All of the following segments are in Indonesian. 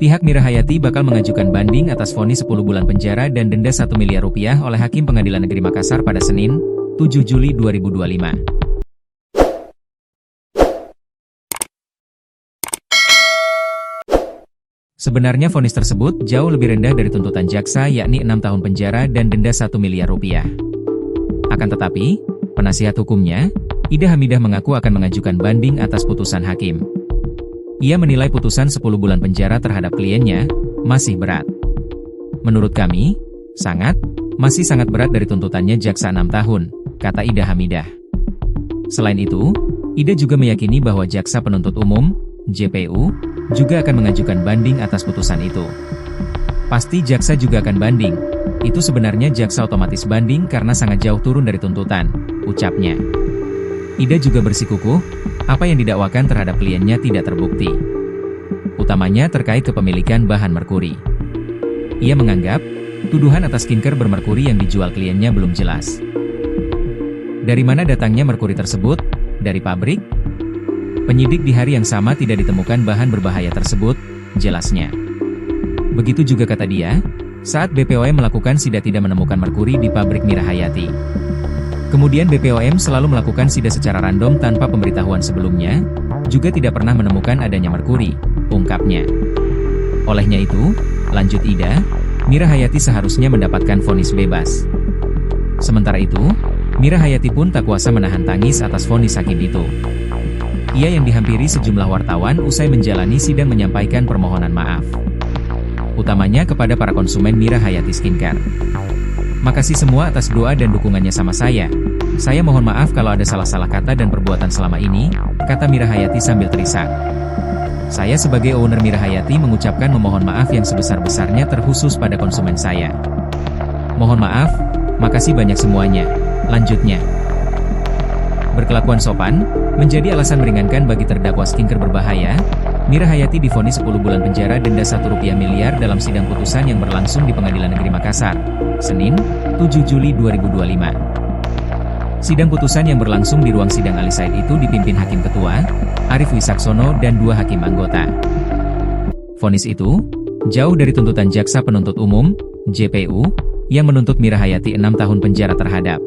pihak Mira Hayati bakal mengajukan banding atas vonis 10 bulan penjara dan denda 1 miliar rupiah oleh Hakim Pengadilan Negeri Makassar pada Senin, 7 Juli 2025. Sebenarnya vonis tersebut jauh lebih rendah dari tuntutan jaksa, yakni 6 tahun penjara dan denda 1 miliar rupiah. Akan tetapi, penasihat hukumnya, Ida Hamidah mengaku akan mengajukan banding atas putusan hakim. Ia menilai putusan 10 bulan penjara terhadap kliennya masih berat. Menurut kami, masih sangat berat dari tuntutannya jaksa 6 tahun, kata Ida Hamidah. Selain itu, Ida juga meyakini bahwa jaksa penuntut umum, JPU, juga akan mengajukan banding atas putusan itu. Pasti jaksa juga akan banding. Itu sebenarnya jaksa otomatis banding karena sangat jauh turun dari tuntutan, ucapnya. Ida juga bersikukuh, apa yang didakwakan terhadap kliennya tidak terbukti. Utamanya terkait kepemilikan bahan merkuri. Ia menganggap, tuduhan atas skincare bermerkuri yang dijual kliennya belum jelas. Dari mana datangnya merkuri tersebut? Dari pabrik? Penyidik di hari yang sama tidak ditemukan bahan berbahaya tersebut, jelasnya. Begitu juga kata dia, saat BPOM melakukan sidak tidak menemukan merkuri di pabrik Mira Hayati. Kemudian BPOM selalu melakukan sidak secara random tanpa pemberitahuan sebelumnya, juga tidak pernah menemukan adanya merkuri, ungkapnya. Olehnya itu, lanjut Ida, Mira Hayati seharusnya mendapatkan vonis bebas. Sementara itu, Mira Hayati pun tak kuasa menahan tangis atas vonis hakim itu. Ia yang dihampiri sejumlah wartawan usai menjalani sidang menyampaikan permohonan maaf. Utamanya kepada para konsumen Mira Hayati Skincare. Makasih semua atas doa dan dukungannya sama saya. Saya mohon maaf kalau ada salah-salah kata dan perbuatan selama ini, kata Mira Hayati sambil terisak. Saya sebagai owner Mira Hayati mengucapkan memohon maaf yang sebesar-besarnya terkhusus pada konsumen saya. Mohon maaf, makasih banyak semuanya, lanjutnya. Berkelakuan sopan, menjadi alasan meringankan bagi terdakwa skincare berbahaya, Mira Hayati divonis 10 bulan penjara denda 1 miliar dalam sidang putusan yang berlangsung di Pengadilan Negeri Makassar, Senin, 7 Juli 2025. Sidang putusan yang berlangsung di ruang sidang Ali Said itu dipimpin Hakim Ketua, Arif Wisaksono dan 2 hakim anggota. Vonis itu, jauh dari tuntutan jaksa penuntut umum, JPU, yang menuntut Mira Hayati 6 tahun penjara terhadap.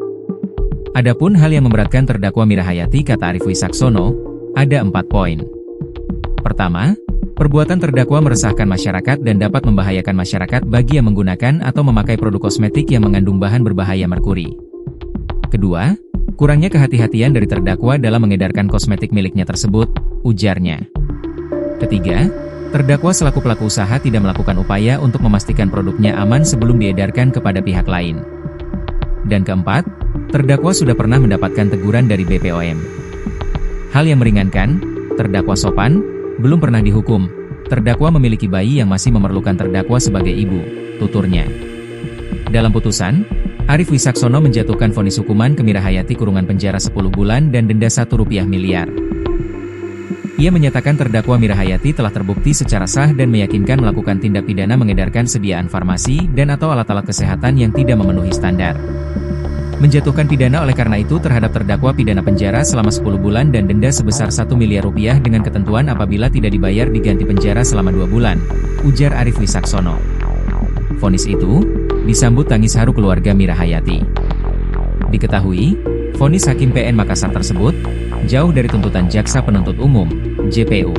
Adapun hal yang memberatkan terdakwa Mira Hayati, kata Arif Wisaksono, ada 4 poin. Pertama, perbuatan terdakwa meresahkan masyarakat dan dapat membahayakan masyarakat bagi yang menggunakan atau memakai produk kosmetik yang mengandung bahan berbahaya merkuri. Kedua, kurangnya kehati-hatian dari terdakwa dalam mengedarkan kosmetik miliknya tersebut, ujarnya. Ketiga, terdakwa selaku pelaku usaha tidak melakukan upaya untuk memastikan produknya aman sebelum diedarkan kepada pihak lain. Dan keempat, terdakwa sudah pernah mendapatkan teguran dari BPOM. Hal yang meringankan, terdakwa sopan, belum pernah dihukum. Terdakwa memiliki bayi yang masih memerlukan terdakwa sebagai ibu, tuturnya. Dalam putusan, Arif Wisaksono menjatuhkan vonis hukuman ke Mira Hayati kurungan penjara 10 bulan dan denda 1 miliar. Ia menyatakan terdakwa Mira Hayati telah terbukti secara sah dan meyakinkan melakukan tindak pidana mengedarkan sediaan farmasi dan atau alat-alat kesehatan yang tidak memenuhi standar. Menjatuhkan pidana oleh karena itu terhadap terdakwa pidana penjara selama 10 bulan dan denda sebesar 1 miliar rupiah dengan ketentuan apabila tidak dibayar diganti penjara selama 2 bulan, ujar Arif Wisaksono. Vonis itu disambut tangis haru keluarga Mira Hayati. Diketahui, vonis Hakim PN Makassar tersebut jauh dari tuntutan jaksa penuntut umum, JPU.